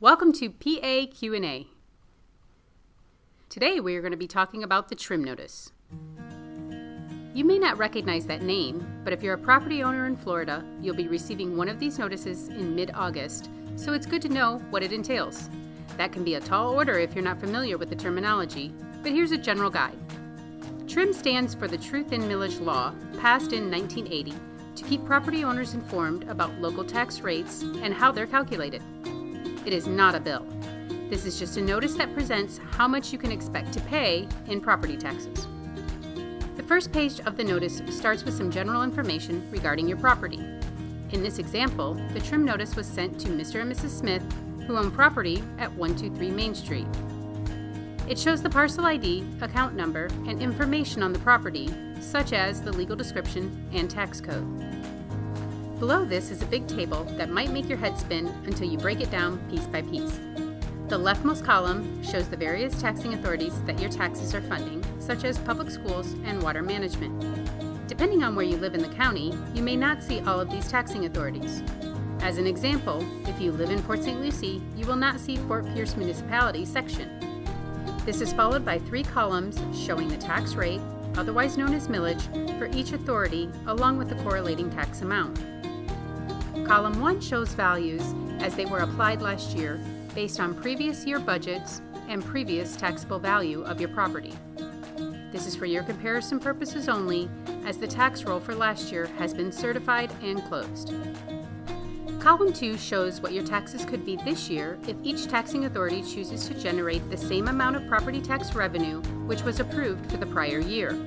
Welcome to PA Q&A. Today we are going to be talking about the trim notice. You may not recognize that name, but if you're a property owner in Florida, you'll be receiving one of these notices in mid-August, so it's good to know what it entails. That can be a tall order if you're not familiar with the terminology, but here's a general guide. TRIM stands for the Truth in Millage Law, passed in 1980, to keep property owners informed about local tax rates and how they're calculated. It is not a bill. This is just a notice that presents how much you can expect to pay in property taxes. The first page of the notice starts with some general information regarding your property. In this example, the trim notice was sent to Mr. and Mrs. Smith, who own property at 123 Main Street. It shows the parcel ID, account number, and information on the property, such as the legal description and tax code. Below this is a big table that might make your head spin until you break it down piece by piece. The leftmost column shows the various taxing authorities that your taxes are funding, such as public schools and water management. Depending on where you live in the county, you may not see all of these taxing authorities. As an example, if you live in Port St. Lucie, you will not see Fort Pierce Municipality section. This is followed by 3 columns showing the tax rate, otherwise known as millage, for each authority along with the correlating tax amount. Column 1 shows values as they were applied last year based on previous year budgets and previous taxable value of your property. This is for your comparison purposes only, as the tax roll for last year has been certified and closed. Column 2 shows what your taxes could be this year if each taxing authority chooses to generate the same amount of property tax revenue which was approved for the prior year.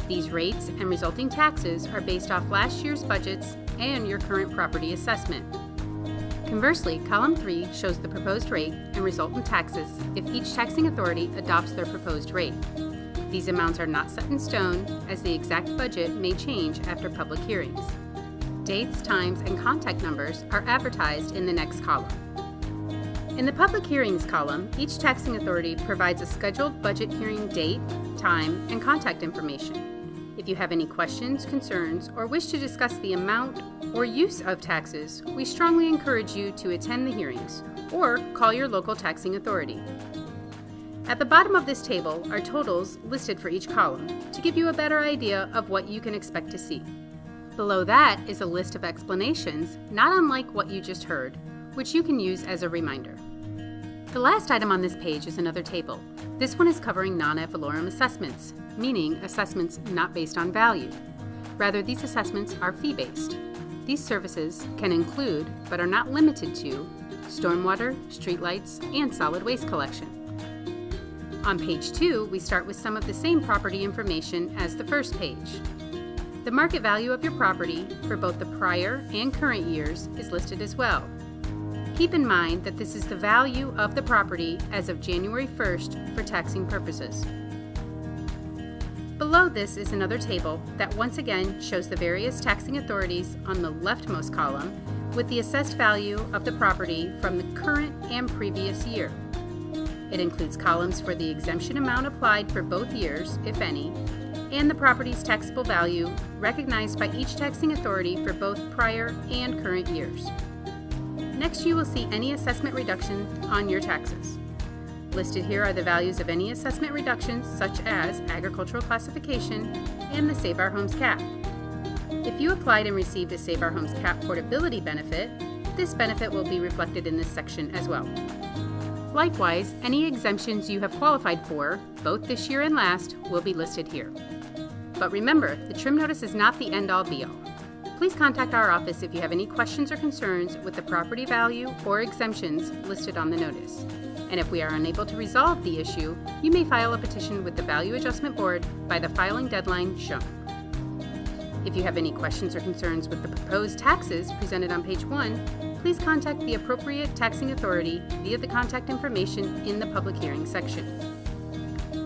These rates and resulting taxes are based off last year's budgets and your current property assessment. Conversely, column 3 shows the proposed rate and resultant taxes if each taxing authority adopts their proposed rate. These amounts are not set in stone, as the exact budget may change after public hearings. Dates, times, and contact numbers are advertised in the next column. In the public hearings column, each taxing authority provides a scheduled budget hearing date, time, and contact information. If you have any questions, concerns, or wish to discuss the amount or use of taxes, we strongly encourage you to attend the hearings or call your local taxing authority. At the bottom of this table are totals listed for each column to give you a better idea of what you can expect to see. Below that is a list of explanations, not unlike what you just heard, which you can use as a reminder. The last item on this page is another table. This one is covering non-ad valorem assessments, meaning assessments not based on value. Rather, these assessments are fee-based. These services can include, but are not limited to, stormwater, streetlights, and solid waste collection. On page 2, we start with some of the same property information as the first page. The market value of your property for both the prior and current years is listed as well. Keep in mind that this is the value of the property as of January 1st for taxing purposes. Below this is another table that once again shows the various taxing authorities on the leftmost column with the assessed value of the property from the current and previous year. It includes columns for the exemption amount applied for both years, if any, and the property's taxable value recognized by each taxing authority for both prior and current years. Next, you will see any assessment reduction on your taxes. Listed here are the values of any assessment reductions, such as agricultural classification and the Save Our Homes cap. If you applied and received a Save Our Homes cap portability benefit, this benefit will be reflected in this section as well. Likewise, any exemptions you have qualified for, both this year and last, will be listed here. But remember, the trim notice is not the end-all be-all. Please contact our office if you have any questions or concerns with the property value or exemptions listed on the notice. And if we are unable to resolve the issue, you may file a petition with the Value Adjustment Board by the filing deadline shown. If you have any questions or concerns with the proposed taxes presented on page 1, please contact the appropriate taxing authority via the contact information in the public hearing section.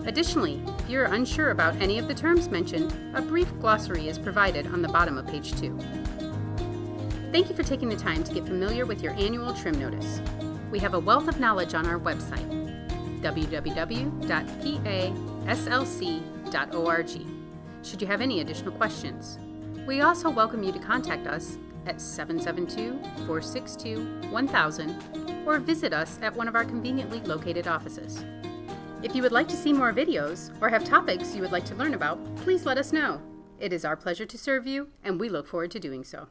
Additionally, if you're unsure about any of the terms mentioned, a brief glossary is provided on the bottom of page 2. Thank you for taking the time to get familiar with your annual trim notice. We have a wealth of knowledge on our website, www.paslc.org, should you have any additional questions. We also welcome you to contact us at 772-462-1000 or visit us at one of our conveniently located offices. If you would like to see more videos or have topics you would like to learn about, please let us know. It is our pleasure to serve you, and we look forward to doing so.